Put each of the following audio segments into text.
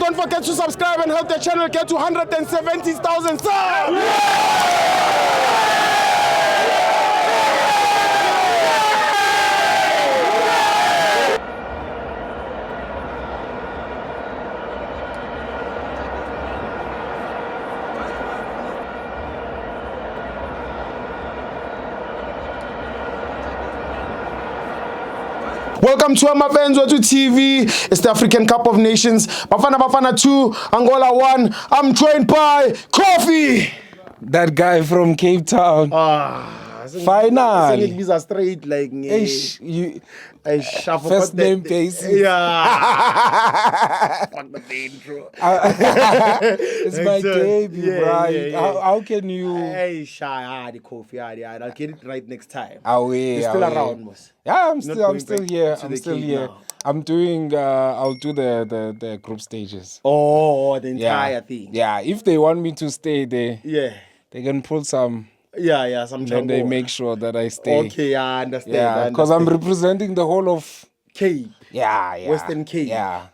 don't forget to subscribe and help the channel get to 170,000 subs. Welcome to Amavenzo to TV. It's the African Cup of Nations. Bafana 2, Angola 1. I'm joined by Kofi. That guy from Cape Town. Final. These are straight like first name basis. Yeah. Fuck the intro. It's my debut, right? How can you? Hey, shy, the Kofi. I'll get it right next time. You're still around, boss. Yeah, I'm still here. I'm still here. Now. I'm doing. I'll do the group stages. Oh, the entire thing. Yeah, if they want me to stay there, they can pull some. Some. Then they make sure that I stay. Okay, I understand. Yeah, because I'm representing the whole of Cape. Yeah. Western Cape. Yeah.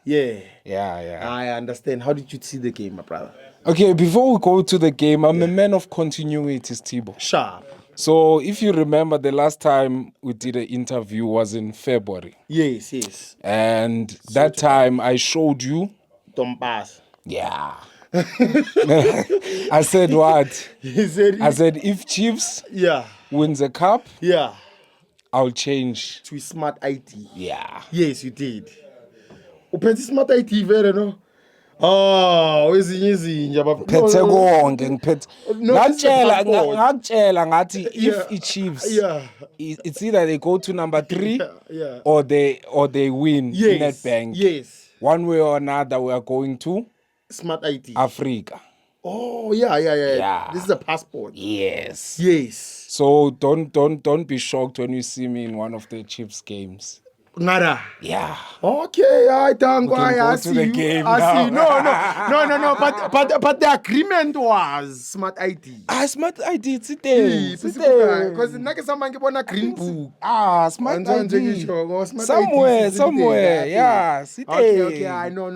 I understand. How did you see the game, my brother? Okay, before we go to the game, I'm a man of continuity, Stibo. Sharp. So if you remember, the last time we did an interview was in February. Yes. And that time I showed you. Dompas. Yeah. I said what? I said if Chiefs wins a cup, I'll change to Smart IT. Yeah. Yes, you did. Uphethe Smart IT vele no? Oh, ezinye phethe konke ngiphethe ngakutshela ngathi if Chiefs it's either they go to number 3 or they win Nedbank. Yes. One way or another we are going to Smart IT. Africa. Oh, yeah. This is a passport. Yes. So don't be shocked when you see me in one of the Chiefs games. Nada. Yeah. Okay, I thank you. I see the you. Game I now. see. No. But the agreement was Smart ID. Smart ID. It's there. Because someone want a green book. Smart ID. Somewhere. Yeah. Okay. I know.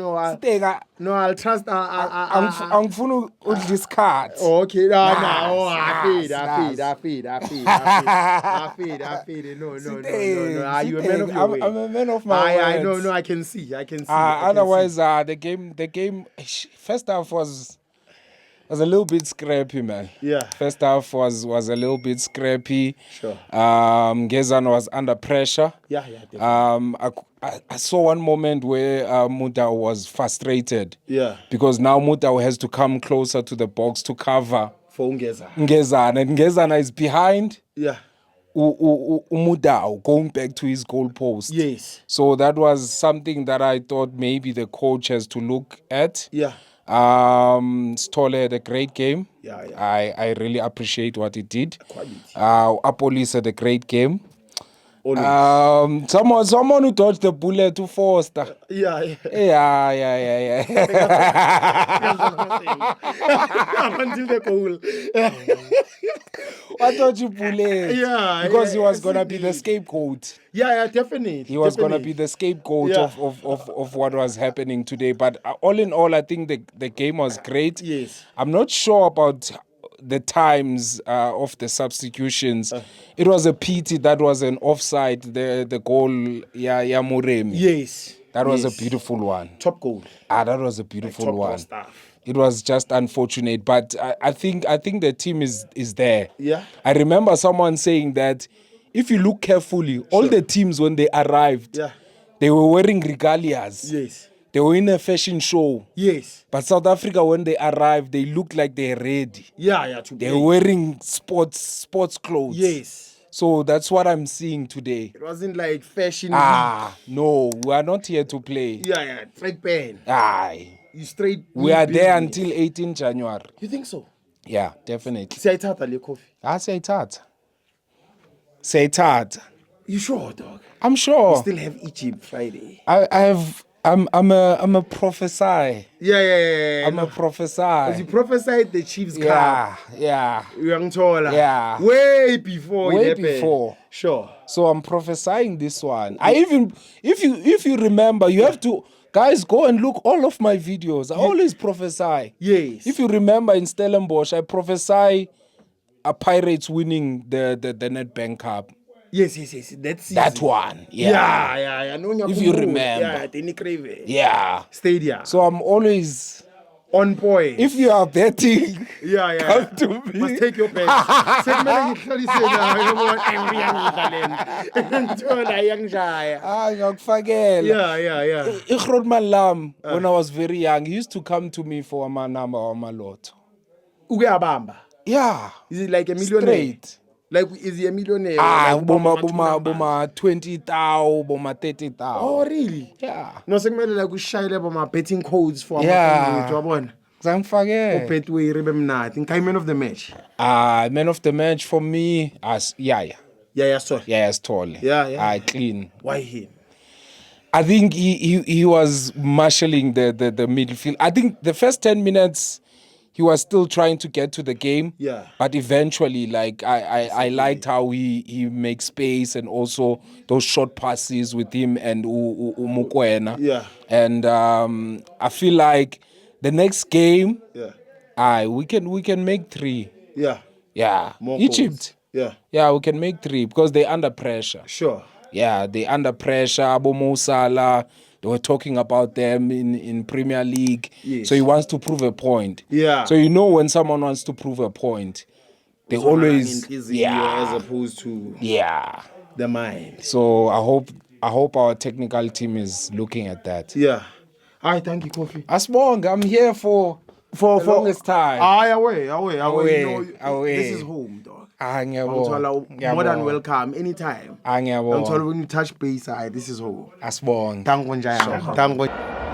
No, I'll trust. I'm full of this card. Okay. I feed. No. You a man of your way. I'm a man of my words. I can see. Otherwise, the game. First half was a little bit scrappy, man. Yeah. First half was a little bit scrappy. Sure. Gezan was under pressure. Yeah, definitely. I saw one moment where Mutau was frustrated. Yeah. Because now Mutau has to come closer to the box to cover for Ngezana. And Ngezana is behind. Yeah. Mutau going back to his goal post. Yes. So that was something that I thought maybe the coach has to look at. Yeah. Stole had a great game. Yeah. I really appreciate what he did. Quality. Apolis had a great game. Someone who dodged the bullet to Foster. Yeah. Until the goal. I thought you bullet. Yeah. Because he was gonna be the scapegoat. Yeah, definitely. He was gonna be the scapegoat of what was happening today. But all in all, I think the game was great. Yes. I'm not sure about the times of the substitutions. It was a pity that was an offside, the goal, Muremi. Yes. That was a beautiful one. Top goal. That was a beautiful one. Stuff. It was just unfortunate, but I think the team is there. Yeah. I remember someone saying that if you look carefully, all the teams when they arrived, they were wearing regalias. Yes. They were in a fashion show. Yes. But South Africa, when they arrived, they looked like they're ready. Yeah. They're wearing sports clothes. Yes. So that's what I'm seeing today. It wasn't like fashion. No, we are not here to play. Yeah. Straight pen. Aye. You straight. We are there until 18 January. You think so? Yeah, definitely. Siyayithatha le coffee. Siyayithatha. You sure, dog? I'm sure. We still have Egypt Friday. I'm a prophesy. Yeah. I'm a prophesy. Because you prophesied the Chiefs Cup. Yeah. Yeah. Way before. Before. Sure. So I'm prophesying this one. I even if you remember, you have to Guys, go and look all of my videos. I always prophesy. Yes. If you remember in Stellenbosch, I prophesy a Pirates winning the Nedbank Cup. Yes. That's That one. Yeah. No, If you remember. Yeah, Denny Crave. Yeah. Stadium. So I'm always on point. If you are betting, yeah. come to me. Must take your bet. Yeah. Ikhrodman Lam, when I was very young, he used to come to me for my number or my lot. Yeah. Is it like a millionaire? Straight. Like, is he a millionaire? Like, boma 20,000, boma 30,000. Oh, really? Yeah. No, so like we shy about my betting codes for yeah. my Zangfake. Bet we remember man of the match. Man of the match for me as Yaya. Yaya Stole. Yaya Stole. Yeah. Clean. Why him? I think he was marshalling the midfield. I think the first 10 minutes he was still trying to get to the game. Yeah. But eventually, like I liked how he makes space and also those short passes with him and Umukwena. Yeah. And I feel like the next game, we can make 3. Yeah. More Egypt. Goals. Yeah, we can make 3 because they're under pressure. Sure. Yeah, they're under pressure. Abu Mo Salah, they were talking about them in Premier League. Yes. So he wants to prove a point. Yeah. So you know when someone wants to prove a point, they always as opposed to the mind. So I hope our technical team is looking at that. Yeah. All right, thank you, Kofi. Asbong, I'm here for the longest time. Away. You know, this is home, dog. More than welcome anytime. Angiyabonga. Until when you touch base, this is home. Asbong. Tango njaya.